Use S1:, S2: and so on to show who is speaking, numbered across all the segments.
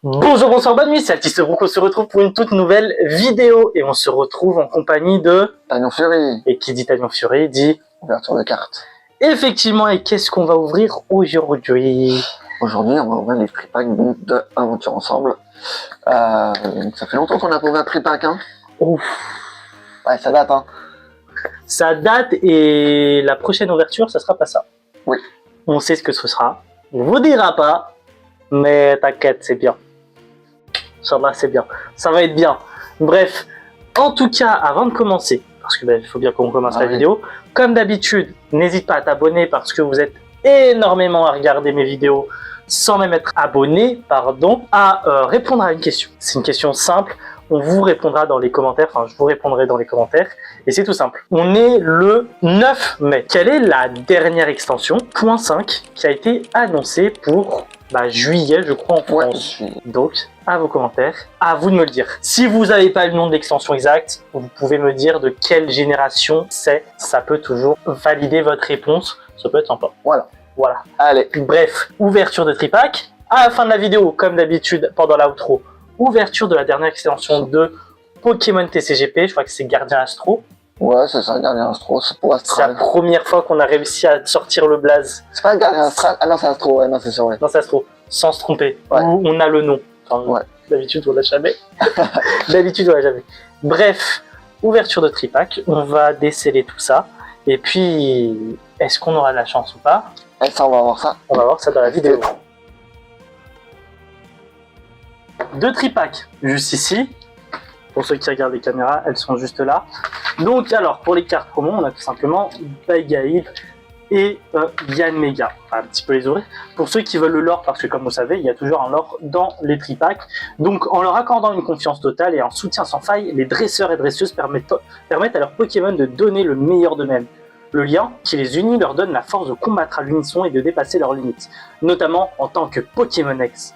S1: Bonjour, bonsoir, bonne nuit, c'est Altis Brook, on se retrouve pour une toute nouvelle vidéo et on se retrouve en compagnie de...
S2: Talion Fury.
S1: Et qui dit Talion Fury dit...
S2: Ouverture de cartes.
S1: Effectivement, et qu'est-ce qu'on va ouvrir aujourd'hui?
S2: Aujourd'hui, on va ouvrir les free packs de Aventure Ensemble. Ça fait longtemps qu'on a pas ouvert de free pack, hein.
S1: Ouf.
S2: Ouais, ça date, hein.
S1: Ça date et la prochaine ouverture, ça sera pas ça.
S2: Oui.
S1: On sait ce que ce sera. On vous dira pas, mais t'inquiète, c'est bien. Inch'Allah, c'est bien. Ça va être bien. Bref, en tout cas, avant de commencer, parce que il faut bien qu'on commence la vidéo, comme d'habitude, n'hésite pas à t'abonner parce que vous êtes énormément à regarder mes vidéos sans même être abonné, à répondre à une question. C'est une question simple. On vous répondra dans les commentaires, enfin je vous répondrai dans les commentaires, et c'est tout simple. On est le 9 mai. Quelle est la dernière extension, point 5, qui a été annoncée pour juillet, je crois, en France. Donc, à vos commentaires, à vous de me le dire. Si vous n'avez pas le nom de l'extension exact, vous pouvez me dire de quelle génération c'est, ça peut toujours valider votre réponse, ça peut être sympa. Voilà.
S2: Allez.
S1: Bref, ouverture de tripack. À la fin de la vidéo, comme d'habitude, pendant l'outro, ouverture de la dernière extension de Pokémon TCGP, je crois que c'est Gardien Astro.
S2: Ouais, c'est ça, Gardien Astro, c'est pour Astral.
S1: C'est la première fois qu'on a réussi à sortir le blaze.
S2: C'est pas Gardien Astral, ah non, c'est Astro, ouais, non, c'est sûr, ouais.
S1: Non, c'est Astro, sans se tromper.
S2: Ouais.
S1: Où on a le nom. Enfin,
S2: ouais.
S1: D'habitude, on l'a jamais. D'habitude, on l'a jamais. Bref, ouverture de tripack, on va déceler tout ça. Et puis, est-ce qu'on aura de la chance ou pas?
S2: Et ça, on va voir ça.
S1: On va voir ça dans la vidéo. Deux tripacks, juste ici. Pour ceux qui regardent les caméras, elles sont juste là. Donc, alors, pour les cartes promo, on a tout simplement Baigaib et Yanmega. Enfin, un petit peu les ouvrir. Pour ceux qui veulent le lore, parce que comme vous savez, il y a toujours un lore dans les tripacks. Donc, en leur accordant une confiance totale et un soutien sans faille, les dresseurs et dresseuses permettent à leurs Pokémon de donner le meilleur d'eux-mêmes. Le lien qui les unit leur donne la force de combattre à l'unisson et de dépasser leurs limites, notamment en tant que Pokémon X.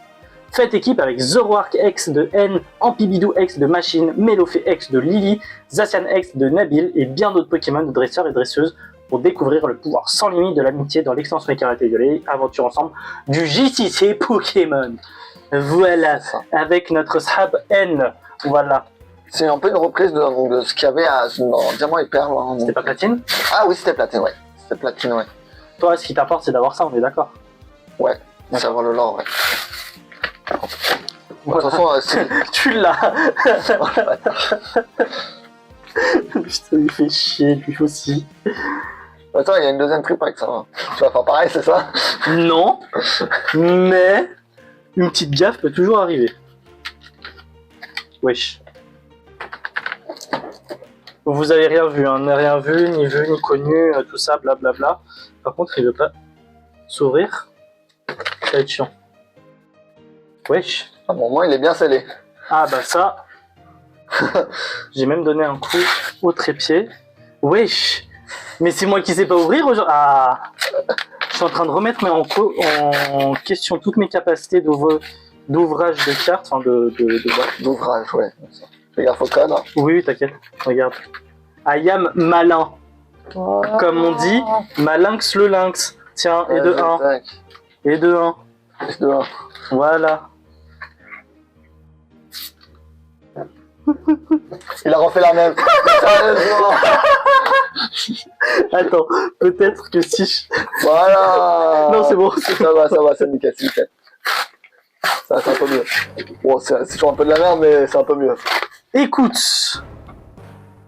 S1: Faites équipe avec Zoroark X de N, Ampibidou X de Machine, Melofé X de Lily, Zacian X de Nabil et bien d'autres Pokémon de dresseurs et dresseuses pour découvrir le pouvoir sans limite de l'amitié dans l'extension Écarlate et Violet, aventure ensemble du JCC Pokémon. Voilà, avec notre Shab N, voilà.
S2: C'est un peu une reprise de ce qu'il y avait dans Diamant et Perle. Hein,
S1: c'était pas Platine?
S2: Ah oui, c'était Platine, ouais. C'était Platine, ouais.
S1: Toi, ce qui t'importe, c'est d'avoir ça, on est d'accord?
S2: Ouais, c'est avoir le lore, ouais. De toute façon,
S1: tu l'as. Putain, il fait chier, lui aussi.
S2: Attends, il y a une deuxième tripack, ça va. Tu vas faire pareil, c'est ça?
S1: Non, mais une petite gaffe peut toujours arriver. Wesh. Vous avez rien vu, hein, rien vu, ni connu, tout ça, blablabla. Par contre, il veut pas s'ouvrir. Ça va être chiant. Wesh.
S2: Ah bon, moi il est bien scellé.
S1: Ah bah ça. J'ai même donné un coup au trépied. Wesh. Mais c'est moi qui sais pas ouvrir aujourd'hui. Ah. Je suis en train de remettre en question toutes mes capacités d'ouvrage de cartes, enfin
S2: d'ouvrage, ouais. Fais gaffe au code. Hein.
S1: Oui, t'inquiète. Regarde. I am malin. Oh. Comme on dit, malinx le lynx. Tiens, et de 1. Et de 1.
S2: Et de 1.
S1: Voilà.
S2: Il a refait la même. Sérieusement.
S1: Attends, peut-être que si je...
S2: Voilà.
S1: Non, c'est bon.
S2: Ça va, c'est nickel, c'est nickel. Ça, c'est un peu mieux. Bon, c'est toujours un peu de la merde, mais c'est un peu mieux.
S1: Écoute,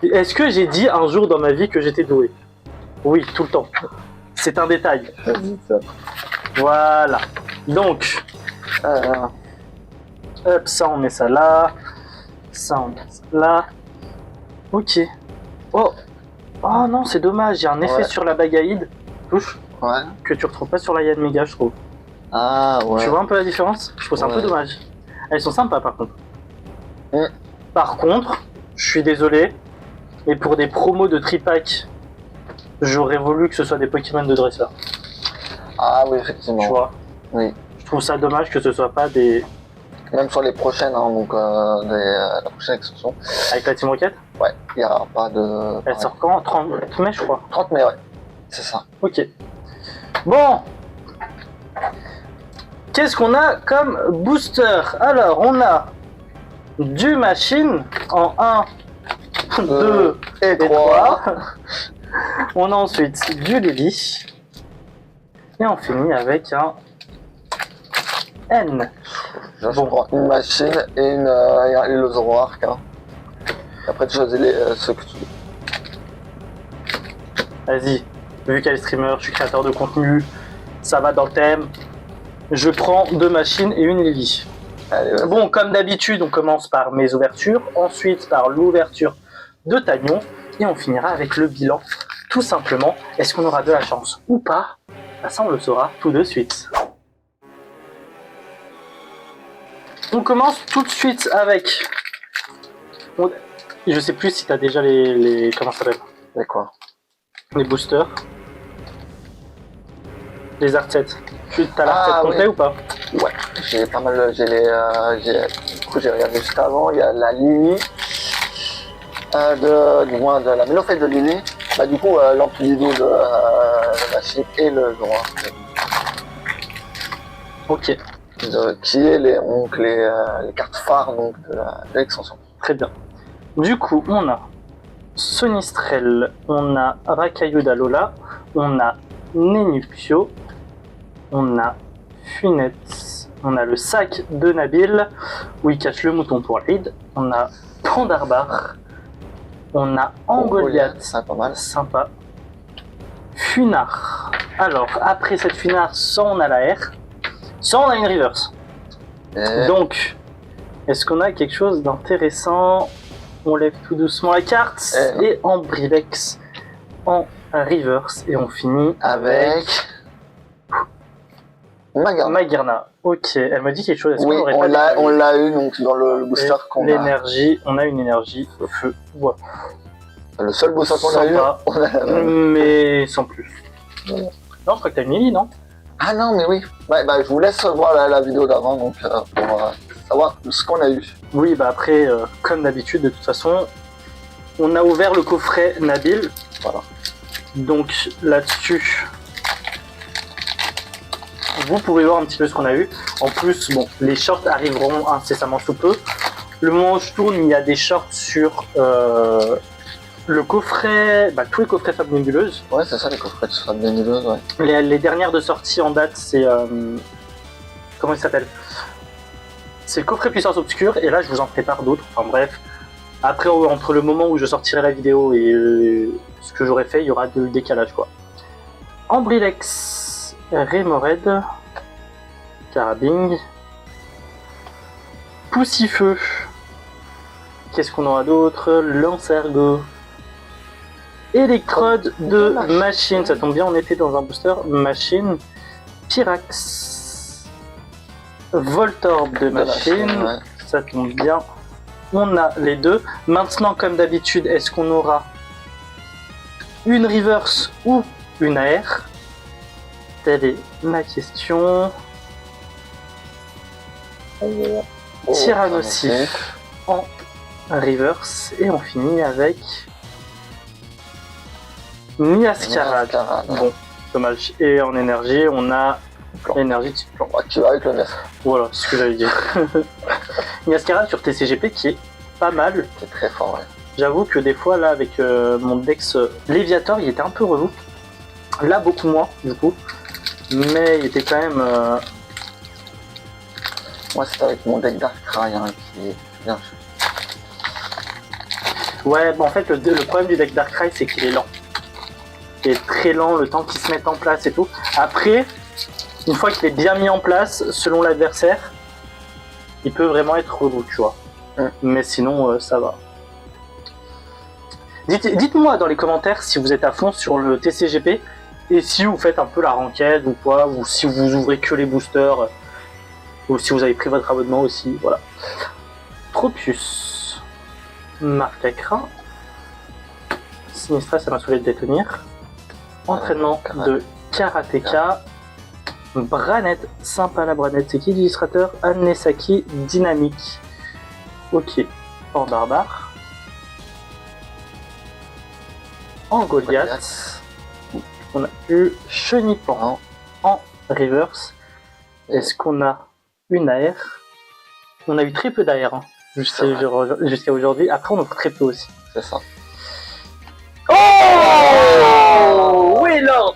S1: est-ce que j'ai dit un jour dans ma vie que j'étais doué? Oui, tout le temps. C'est un détail. Voilà. Donc, hop, ça on met ça là. Ça on met ça là. Ok. Oh. Oh non, c'est dommage, il y a un effet sur la Bagaïd. Touche.
S2: Ouais.
S1: Que tu retrouves pas sur la Yanmega, je trouve.
S2: Ah ouais.
S1: Tu vois un peu la différence? Je trouve ça un peu dommage. Elles sont sympas par contre. Par contre, je suis désolé, mais pour des promos de tripack, j'aurais voulu que ce soit des Pokémon de dresseur.
S2: Ah oui, effectivement.
S1: Tu vois?
S2: Oui.
S1: Je trouve ça dommage que ce soit pas des...
S2: Même sur les prochaines, hein, donc la prochaine extension.
S1: Avec la Team Rocket?
S2: Ouais, il n'y aura pas de...
S1: Elle sort quand? 30 mai, je crois.
S2: 30 mai, ouais. C'est ça.
S1: Ok. Bon. Qu'est-ce qu'on a comme booster? Alors, on a du machine en 1, 2
S2: et
S1: 3. On a ensuite du Lily. Et on finit avec un N.
S2: Je prends une machine et le Zoroark. Hein. Après, tu choisis ceux que tu veux.
S1: Vas-y, vu qu'elle est streamer, je suis créateur de contenu, ça va dans le thème. Je prends 2 machines et une Lily.
S2: Allez,
S1: bon, comme d'habitude, on commence par mes ouvertures, ensuite par l'ouverture de Tagnon, et on finira avec le bilan, tout simplement. Est-ce qu'on aura de la chance ou pas? Bah, ça, on le saura tout de suite. On commence tout de suite avec... Je sais plus si t'as déjà les... Comment ça s'appelle?
S2: Les quoi?
S1: Les boosters. Les art-sets. T'as l'art-set complet ou pas?
S2: Ouais, j'ai pas mal... Du coup, j'ai regardé juste avant, il y a la Lily. Du moins, de la Mélofée de Lily. Bah du coup, l'Amplido de la machine et le Zoroark.
S1: Ok.
S2: Qui est les cartes phares donc, de l'extension.
S1: Très bien. Du coup, on a Sonistrel, on a Rakayuda Lola, on a Nenupio, on a Funette, on a le sac de Nabil, où il cache le mouton pour lead, on a Pandarbar, on a Angoliath,
S2: c'est pas mal.
S1: Sympa. Funar. Alors, après cette Funar, soit on a la R, soit on a une reverse. Donc, est-ce qu'on a quelque chose d'intéressant? On lève tout doucement la carte et Ambrilex en reverse et on finit avec Magerna. Ok, elle me dit quelque chose.
S2: Oui, on l'a eu donc dans le booster qu'on a.
S1: L'énergie, on a une énergie feu. Voilà.
S2: Le seul booster qu'on a eu, on a
S1: mais sans plus. Non, je crois que t'as une Lily, non?
S2: Ah non, mais oui. Bah, je vous laisse voir la vidéo d'avant donc pour savoir ce qu'on a eu.
S1: Oui, bah après, comme d'habitude, de toute façon, on a ouvert le coffret Nabil.
S2: Voilà.
S1: Donc là-dessus, vous pouvez voir un petit peu ce qu'on a eu. En plus, bon, les shorts arriveront incessamment sous peu. Le moment où je tourne, il y a des shorts sur le coffret, tous les coffrets Fab Nébuleuse.
S2: Ouais, c'est ça, les coffrets de Fab Nébuleuse, ouais.
S1: Les dernières de sortie en date, c'est... comment il s'appelle? C'est le coffret Puissance Obscure, et là, je vous en prépare d'autres. Enfin bref. Après, entre le moment où je sortirai la vidéo et ce que j'aurai fait, il y aura de décalage, quoi. Ambrilex, Remoraid, Carabing, Poussifeu. Qu'est-ce qu'on aura d'autre? Lancergo. Électrode de machine, ça tombe bien, on était dans un booster machine. Pyrax. Voltorb de machine,
S2: ouais.
S1: Ça tombe bien. On a les deux. Maintenant, comme d'habitude, est-ce qu'on aura une reverse ou une AR? Telle est ma question. Tyrannosif en reverse et on finit avec Miascarade. Bon, dommage. Et en énergie, on a énergie type plan.
S2: Tu vas avec le 9.
S1: Voilà, c'est ce que j'allais dire. Miascarade sur TCGP qui est pas mal.
S2: C'est très fort, ouais.
S1: J'avoue que des fois, là, avec mon Dex Léviator, il était un peu relou. Là, beaucoup moins, du coup. Mais il était quand même...
S2: Moi, c'est avec mon deck Darkrai hein, qui est bien.
S1: Ouais, bon, en fait, le problème du deck Darkrai, c'est qu'il est lent. Il est très lent, le temps qu'il se mette en place et tout. Après, une fois qu'il est bien mis en place, selon l'adversaire, il peut vraiment être relou, tu vois. Mais sinon, ça va. Dites-moi dans les commentaires si vous êtes à fond sur le TCGP et si vous faites un peu la ranked ou quoi, ou si vous ouvrez que les boosters, ou si vous avez pris votre abonnement aussi, voilà. Tropius, Marcacra, Sinistra, ça m'a saoulé de détenir. Entraînement de Karateka, Branette, sympa la Branette, c'est qui l'illustrateur? Annesaki, Dynamique. Ok, en barbare. En Goliath, on a eu Chenipan en reverse. Est-ce qu'on a une AR? On a eu très peu d'AR hein, jusqu'à aujourd'hui. Après, on en a très peu aussi.
S2: C'est ça.
S1: Oh oui, là.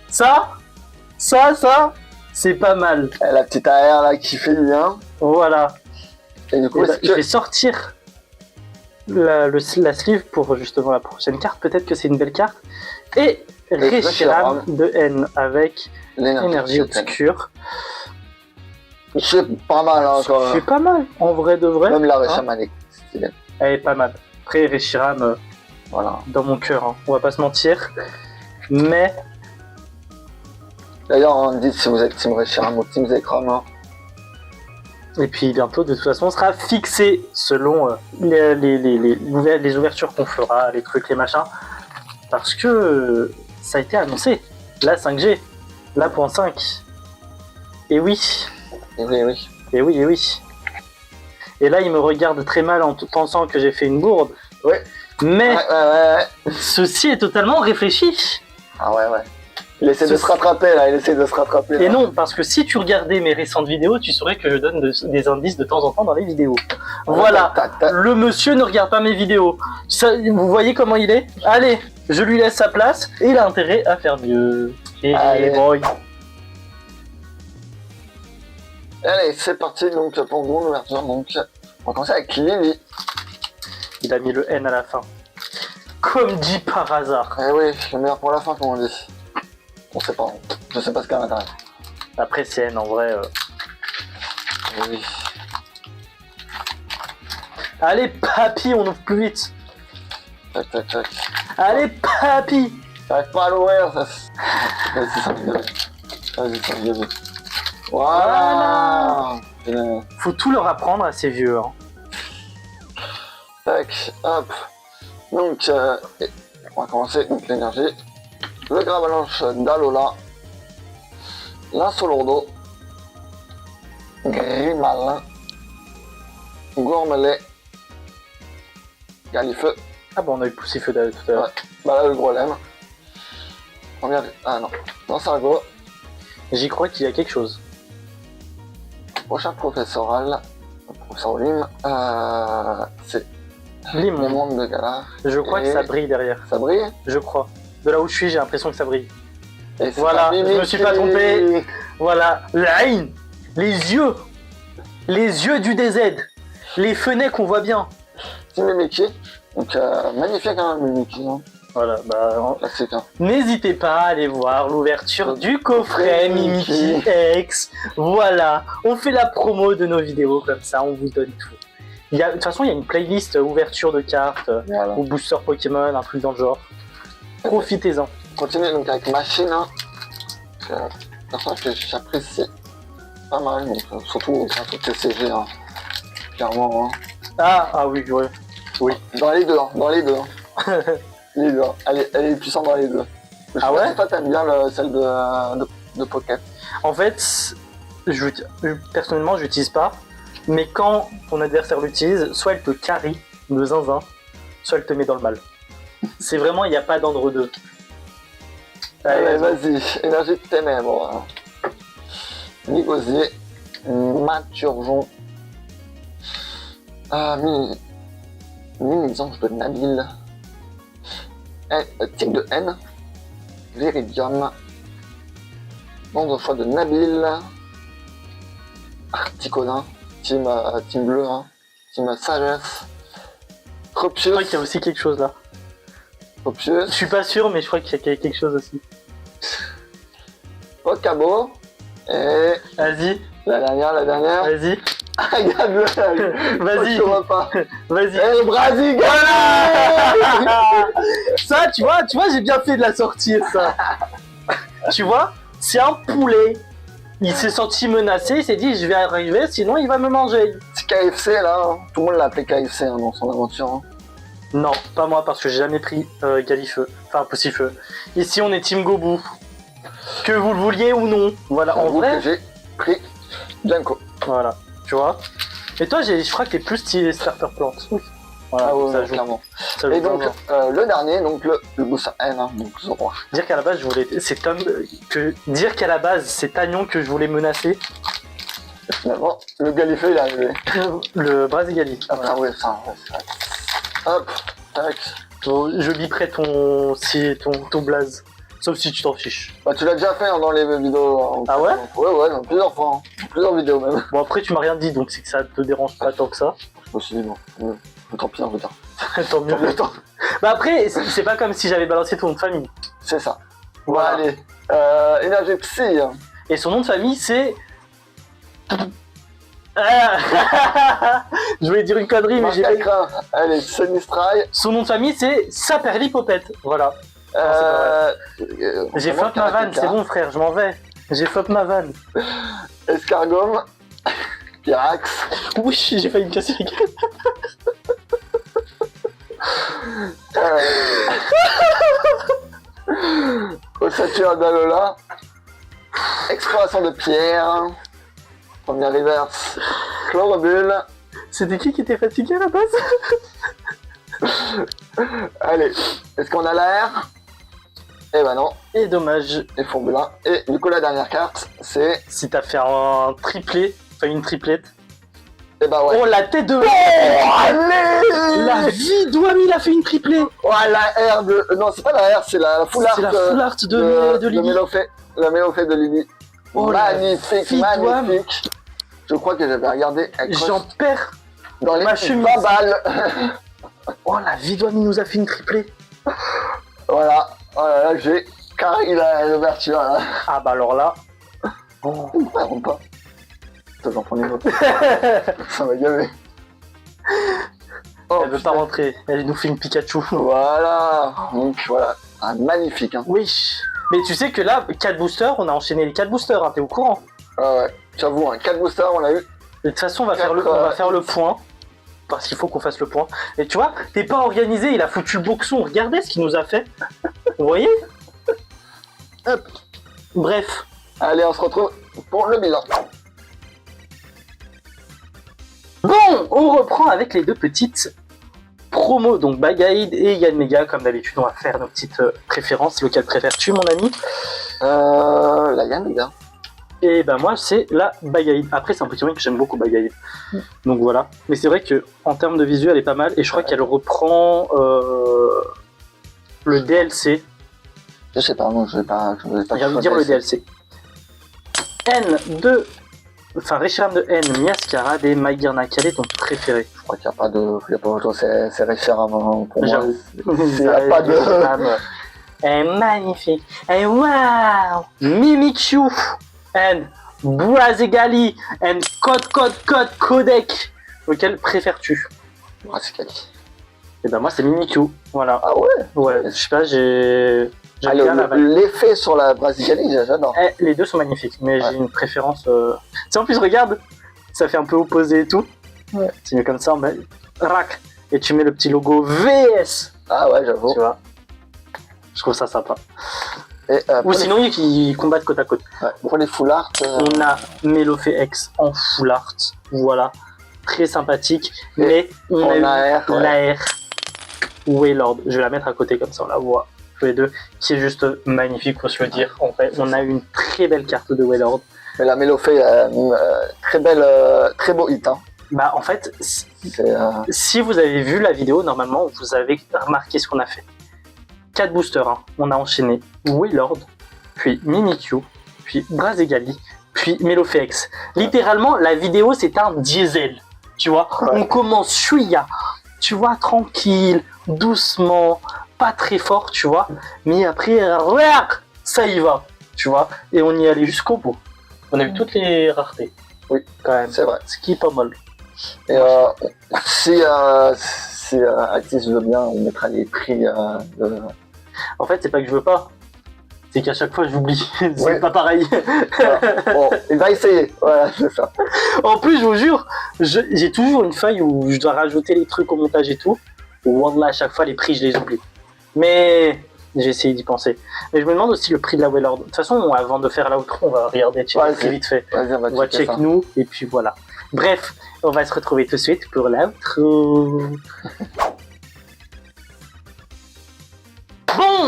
S1: Ça, c'est pas mal.
S2: Et la petite AR là qui fait du bien.
S1: Voilà.
S2: Et du coup,
S1: Je vais sortir la sleeve pour justement la prochaine carte. Peut-être que c'est une belle carte. Et Reshiram de N avec énergie obscure.
S2: C'est pas mal hein, quand
S1: C'est pas mal, en vrai de vrai.
S2: Même la Reshiram, elle est stylée.
S1: Elle est pas mal. Après, Reshiram,
S2: voilà.
S1: dans mon cœur, hein. On va pas se mentir. Mais.
S2: D'ailleurs, on dit si vous êtes Team Reshiram ou Team Zekrom. Hein.
S1: Et puis bientôt, de toute façon, on sera fixé selon les ouvertures qu'on fera, les trucs, les machins. Parce que ça a été annoncé. La 5G. La point 5. Et oui.
S2: Et oui, oui.
S1: Et oui, et oui. Et là, il me regarde très mal en pensant que j'ai fait une bourde.
S2: Ouais.
S1: Mais
S2: ouais.
S1: Ceci est totalement réfléchi.
S2: Ah ouais. Il essaie de se rattraper là,
S1: Et non, parce que si tu regardais mes récentes vidéos, tu saurais que je donne des indices de temps en temps dans les vidéos. Voilà, le monsieur ne regarde pas mes vidéos. Ça, vous voyez comment il est? Allez, je lui laisse sa place et il a intérêt à faire mieux. Et boy.
S2: Allez, c'est parti donc pour mon ouverture. Donc, on va commencer avec Lily.
S1: Il a mis le N à la fin. Comme dit par hasard.
S2: Eh oui, le meilleur pour la fin, comme on dit. On sait pas, je sais pas ce qu'il y a à l'intérieur.
S1: Après, c'est N en vrai.
S2: Oui.
S1: Allez, papy, on ouvre plus vite.
S2: Tac.
S1: Allez, papy.
S2: J'arrive pas à l'ouvrir, ça. Vas-y, ça me gave. Voilà.
S1: Faut tout leur apprendre à ces vieux. Hein.
S2: Tac, hop. Donc, on va commencer avec l'énergie. Le Gravalanche d'Alola. L'Insolordo. Grimal. Gourmelet. Galifeu.
S1: Ah bon, on a eu Poussifeu tout à l'heure.
S2: Ouais. Bah là, le gros lemme. Ah non. Dansargo.
S1: J'y crois qu'il y a quelque chose.
S2: Prochain professoral. Professeur Lim. C'est
S1: Lim.
S2: les mondes de Galar.
S1: Je crois que ça brille derrière.
S2: Ça brille?
S1: Je crois. De là où je suis, j'ai l'impression que ça brille.
S2: Et
S1: voilà, je me suis pas trompé. Voilà, l'Aïn, les yeux du DZ, les fenêtres qu'on voit bien.
S2: C'est Mimiki. Donc magnifique hein, Mimiki. Hein.
S1: Voilà, bah.
S2: Classique. Hein.
S1: N'hésitez pas à aller voir l'ouverture du coffret Mimiki X. Voilà, on fait la promo de nos vidéos comme ça, on vous donne tout. De toute façon, il y a une playlist ouverture de cartes
S2: voilà.
S1: ou booster Pokémon, un truc dans le genre. Profitez-en.
S2: On continue donc avec Machine. Hein. Personnage que j'apprécie pas mal, donc, surtout grâce au TCG. Hein. Clairement. Hein.
S1: Ah oui, ouais. Oui.
S2: Dans les deux. Hein. Les deux. Hein. Elle est puissante dans les deux.
S1: Ah ouais?
S2: Toi, t'aimes bien celle de Pocket.
S1: En fait, personnellement, je l'utilise pas. Mais quand ton adversaire l'utilise, soit elle te carry de zinzin, soit elle te met dans le mal. C'est vraiment, il n'y a pas d'entre deux.
S2: Allez, vas-y. Énergie de ténèbres. Négosier. Maturgeon. Mini-ange de Nabil. Type de N. Viridium. Bande au choix de Nabil. Articodin. Team bleu. Hein. Team sagesse. Tropius.
S1: Je crois qu'il y a aussi quelque chose là.
S2: Tropius.
S1: Je suis pas sûr, mais je crois qu'il y a quelque chose aussi.
S2: Okabo. Et.
S1: Vas-y.
S2: La dernière.
S1: Vas-y.
S2: Regarde-le.
S1: Vas-y.
S2: Je vois pas.
S1: Vas-y.
S2: Eh, Brasilia.
S1: Ça, tu vois, j'ai bien fait de la sortir, ça. Tu vois, c'est un poulet. Il s'est senti menacé, il s'est dit je vais arriver, sinon il va me manger.
S2: C'est KFC là, hein. Tout le monde l'a appelé KFC hein, dans son aventure. Hein.
S1: Non, pas moi parce que j'ai jamais pris Galifeu, enfin Poussifeu. Ici on est Team Gobu. Que vous le vouliez ou non. Voilà, en vrai.
S2: J'ai pris Janko.
S1: Voilà, tu vois. Et toi, je crois que t'es plus style starter plante. Voilà,
S2: Ah ouais,
S1: ça
S2: ouais,
S1: joue.
S2: clairement.
S1: Ça joue
S2: Et donc,
S1: vraiment.
S2: le dernier, donc le booster N, hein, donc Zoroark.
S1: Dire qu'à la base, je voulais. C'est Tom. Dire qu'à la base, c'est Tagnon que je voulais menacer.
S2: Finalement, le Galifeu, il est arrivé.
S1: Le Brasigali.
S2: Ah, putain, ouais, ça, ouais, c'est vrai. Hop, tac.
S1: Bon, je biperai ton blaze. Sauf si tu t'en fiches.
S2: Bah, tu l'as déjà fait hein, dans les vidéos.
S1: Ah ouais?
S2: Ouais, dans plusieurs fois. Hein. Plusieurs vidéos même.
S1: Bon, après, tu m'as rien dit, donc c'est que ça te dérange pas tant que ça.
S2: Je me suis dit, bon, tant pis, on va dire.
S1: Tant mieux.
S2: Le temps.
S1: Bah, après, c'est pas comme si j'avais balancé ton nom de famille.
S2: C'est ça.
S1: Voilà.
S2: Bon, allez. Énergie Psy.
S1: Et son nom de famille, c'est. Ah je voulais dire une connerie, mais j'ai pas.
S2: Macacrin. Allez, Sinistrai.
S1: Son nom de famille, c'est Saperlipopette. Voilà. J'ai flop ma vanne, c'est bon, frère, je m'en vais. J'ai flop ma vanne.
S2: Escargome. Pyrax.
S1: Oui, j'ai failli me casser la gueule.
S2: Ossature d'Alola. Exploration de pierre. Première reverse. Chlorobule.
S1: C'était qui était fatigué à la base?
S2: Allez, est-ce qu'on a l'air? Eh ben non.
S1: Et dommage.
S2: Et Fourbulin. Et du coup, la dernière carte, c'est.
S1: Si t'as fait un triplé, enfin une triplette.
S2: Eh ben ouais.
S1: Oh, la tête de.
S2: Allez
S1: La vie d'Ouami, il a fait une triplée.
S2: Oh, la R de. Non, c'est pas la R, c'est la full art.
S1: C'est la full art de Lily.
S2: La Mélofée de Lily.
S1: Oh,
S2: magnifique,
S1: la vie
S2: magnifique. Je crois que j'avais regardé.
S1: J'en perds
S2: dans les
S1: ma chemise.
S2: 20 balles.
S1: Oh, la vie d'Ouami nous a fait une triplée.
S2: Voilà. Oh là là, j'ai carré l'ouverture là.
S1: Ah bah alors là.
S2: Oh, ça rentre pas. Attends, j'en prends une autre. Ça m'a gavé. Oh,
S1: Elle veut pas rentrer, elle nous fait une Pikachu.
S2: Voilà. Donc voilà. Un magnifique. Hein.
S1: Oui. Mais tu sais que là, 4 boosters, on a enchaîné les 4 boosters, hein, t'es au courant?
S2: Ah ouais. J'avoue, hein, 4 boosters, on a eu.
S1: De toute façon, on va faire le point. Parce qu'il faut qu'on fasse le point. Et tu vois, t'es pas organisé, il a foutu le boxon. Regardez ce qu'il nous a fait. Vous voyez? Hop. Bref.
S2: Allez, on se retrouve pour le bilan.
S1: Bon, on reprend avec les deux petites promos. Donc Bagaïd et Yanmega. Comme d'habitude, on va faire nos petites préférences. Lequel préfères-tu, mon ami?
S2: La Yanmega.
S1: Et ben moi c'est la Bagaïd. Après c'est un Pokémon que j'aime beaucoup, Bagaïd. Donc voilà. Mais c'est vrai que en termes de visuel elle est pas mal et je crois qu'elle reprend le DLC.
S2: Je sais pas, non, je vais pas.
S1: J'ai envie de dire le DLC. N2. Enfin Reshiram de N, Miascara des Maïgirna. Quel est ton préféré?
S2: Je crois qu'il n'y a pas de. Il y a pas autre chose, c'est Reshiram pour moi.
S1: J'avoue.
S2: Il n'y a pas de.
S1: Elle est magnifique. Et waouh! Mimikyu and Brazigali and Codec. Lequel préfères-tu?
S2: Brazigali.
S1: Et ben moi c'est Mimikyu. Voilà.
S2: Ah ouais?
S1: Ouais, je sais pas, j'aime bien la vibe.
S2: L'effet sur la Brazigali, j'adore.
S1: Les deux sont magnifiques, mais
S2: Ouais.
S1: j'ai une préférence. Tu en plus, regarde, ça fait un peu opposé et tout.
S2: Ouais.
S1: C'est mieux comme ça, mais rac. Et tu mets le petit logo VS.
S2: Ah ouais, j'avoue.
S1: Tu vois. Je trouve ça sympa.
S2: Et,
S1: Ou sinon, ils combattent côte à côte.
S2: Ouais, pour les full art.
S1: On a Melofé X en full art. Voilà. Très sympathique. Mais on a eu la R Waylord. Je vais la mettre à côté comme ça, on la voit. Tous les deux. Qui est juste magnifique, faut se le dire. En fait, on a eu une très belle carte de Waylord.
S2: Mais la Mélofée, très belle, très beau hit. Hein.
S1: Bah, en fait, si vous avez vu la vidéo, normalement, vous avez remarqué ce qu'on a fait. 4 boosters, hein. On a enchaîné Waylord, puis Mimikyu, puis Brazigali, puis Melofé X. Littéralement, la vidéo, c'est un diesel. Tu vois,
S2: ouais.
S1: On commence chouïa, tu vois, tranquille, doucement, pas très fort, tu vois. Mais après, ça y va, tu vois. Et on y allait jusqu'au bout. On a eu toutes les raretés.
S2: Oui,
S1: quand même.
S2: C'est vrai.
S1: Ce qui est pas mal.
S2: Et si Actis veut bien, on mettra les prix de...
S1: En fait, c'est pas que je veux pas. C'est qu'à chaque fois, j'oublie. C'est
S2: Ouais.
S1: pas pareil.
S2: Bon, il va essayer. Voilà, c'est ça.
S1: En plus, je vous jure, j'ai toujours une feuille où je dois rajouter les trucs au montage et tout. Wallah, à chaque fois, les prix, je les oublie. Mais j'ai essayé d'y penser. Mais je me demande aussi le prix de la Waylord. De toute façon, avant de faire l'outro, on va regarder très vite fait.
S2: Vas-y,
S1: On va check nous, et puis voilà. Bref, on va se retrouver tout de suite pour l'outro.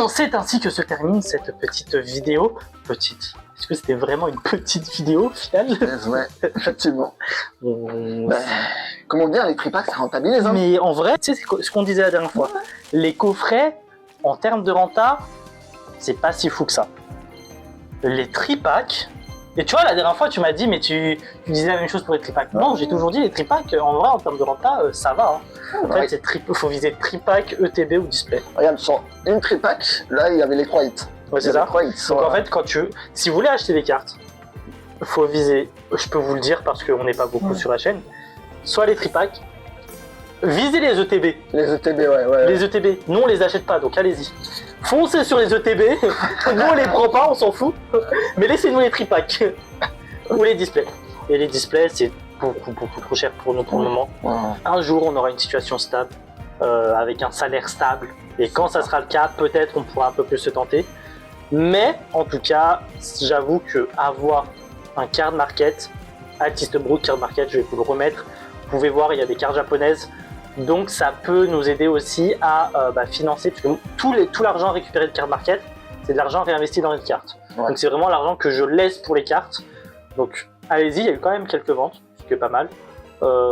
S1: bien, c'est ainsi que se termine cette petite vidéo. Petite. Est-ce que c'était vraiment une petite vidéo, au final?
S2: Ouais, effectivement.
S1: On-
S2: Comment dire, les tripacks, ça rentabilise, hein.
S1: Mais en vrai, tu sais, c'est ce qu'on disait la dernière fois. Les coffrets, en termes de renta, c'est pas si fou que ça. Les tripacks... Et tu vois, la dernière fois, tu m'as dit, mais tu disais la même chose pour les tripacks. Non, j'ai toujours dit, les tripacks, en vrai, en termes de renta, ça va. Hein. En fait, faut viser tripack, ETB ou display.
S2: Regarde, sur une tripack, là, il y avait les 3 hits.
S1: Ouais, c'est ça.
S2: Donc
S1: en fait, si vous voulez acheter des cartes, faut viser, je peux vous le dire parce qu'on n'est pas beaucoup sur la chaîne, soit les tripacks, visez les ETB.
S2: Les ETB, ouais.
S1: Les ETB, nous on les achète pas, donc allez-y. Foncez sur les ETB, nous on les prend pas, on s'en fout, mais laissez-nous les tripacks ou les displays. Et les displays, c'est beaucoup trop cher pour nous pour le moment.
S2: Ouais.
S1: Un jour, on aura une situation stable, avec un salaire stable, et quand ça sera le cas, peut-être on pourra un peu plus se tenter. Mais en tout cas, j'avoue que avoir un card market, Altiste Brook Card Market, je vais vous le remettre. Vous pouvez voir, il y a des cartes japonaises. Donc ça peut nous aider aussi à financer, parce que tout l'argent récupéré de Card Market, c'est de l'argent réinvesti dans les cartes.
S2: Ouais.
S1: Donc c'est vraiment l'argent que je laisse pour les cartes. Donc allez-y, il y a eu quand même quelques ventes, ce qui est pas mal.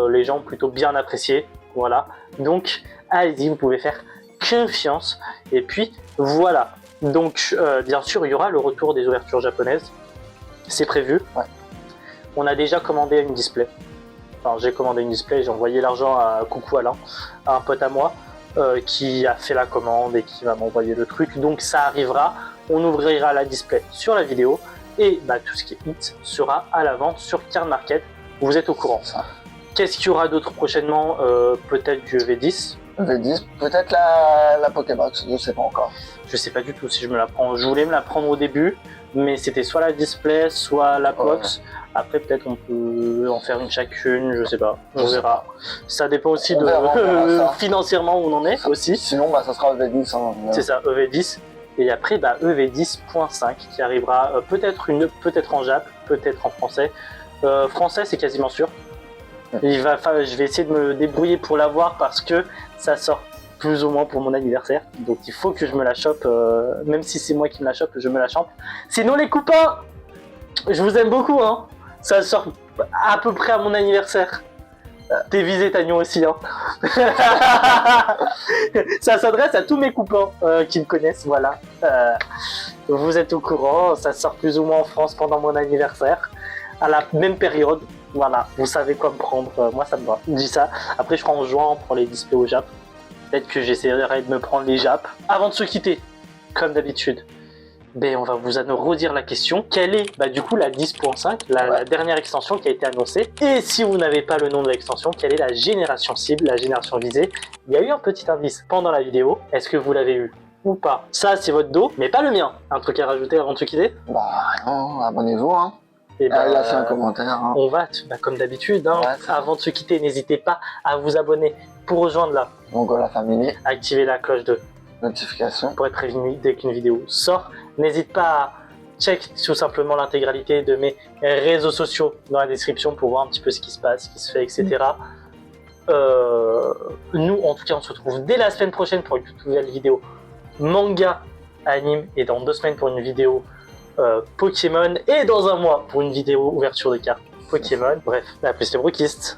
S1: Les gens ont plutôt bien apprécié, voilà. Donc allez-y, vous pouvez faire confiance. Et puis voilà. Donc bien sûr, il y aura le retour des ouvertures japonaises. C'est prévu.
S2: Ouais.
S1: On a déjà commandé une display. Enfin, j'ai commandé une display, j'ai envoyé l'argent à Coucou Alain, à un pote à moi, qui a fait la commande et qui va m'envoyer le truc. Donc ça arrivera, on ouvrira la display sur la vidéo et tout ce qui est hit sera à la vente sur Card Market. Vous êtes au courant. Qu'est-ce qu'il y aura d'autre prochainement? Peut-être du EV10.
S2: EV10, peut-être la Pokébox, je sais pas encore.
S1: Je sais pas du tout si je me la prends. Je voulais me la prendre au début, mais c'était soit la display, soit la box. Ouais. Après, peut-être on peut en faire une chacune, je sais pas. On verra. Ça dépend aussi de financièrement où on en est aussi.
S2: Sinon, ça sera EV10. Hein,
S1: c'est ça, EV10. Et après, EV10.5 qui arrivera peut-être en Jap, peut-être en français. Français, c'est quasiment sûr. Je vais essayer de me débrouiller pour l'avoir parce que ça sort plus ou moins pour mon anniversaire. Donc il faut que je me la chope, même si c'est moi qui me la chope, je me la chope. Sinon les copains, je vous aime beaucoup, hein. Ça sort à peu près à mon anniversaire. T'es visé, Tagnon aussi, hein. Ça s'adresse à tous mes copains qui me connaissent, voilà. Vous êtes au courant, ça sort plus ou moins en France pendant mon anniversaire, à la même période. Voilà, vous savez quoi me prendre, moi ça me va. Je dis ça. Après je crois en juin, on prend les displays au Jap. Peut-être que j'essaierai de me prendre les Jap. Avant de se quitter, comme d'habitude, on va vous redire la question. Quelle est du coup la 10.5, la dernière extension qui a été annoncée? Et si vous n'avez pas le nom de l'extension, quelle est la génération cible, la génération visée? Il y a eu un petit indice pendant la vidéo. Est-ce que vous l'avez eu ou pas? Ça c'est votre dos, mais pas le mien. Un truc à rajouter avant de se quitter?
S2: Non, abonnez-vous, hein. Et lâchez un commentaire. Hein.
S1: On va, comme d'habitude, hein. Avant de se quitter, n'hésitez pas à vous abonner pour rejoindre la
S2: Mongola Family.
S1: Activez la cloche de
S2: notification
S1: pour être prévenu dès qu'une vidéo sort. N'hésite pas à check tout simplement l'intégralité de mes réseaux sociaux dans la description pour voir un petit peu ce qui se passe, ce qui se fait, etc. Nous, en tout cas, on se retrouve dès la semaine prochaine pour une toute nouvelle vidéo manga, anime, et dans 2 semaines pour une vidéo Pokémon, et dans 1 mois pour une vidéo ouverture de cartes Pokémon. Bref, la plus les brookistes.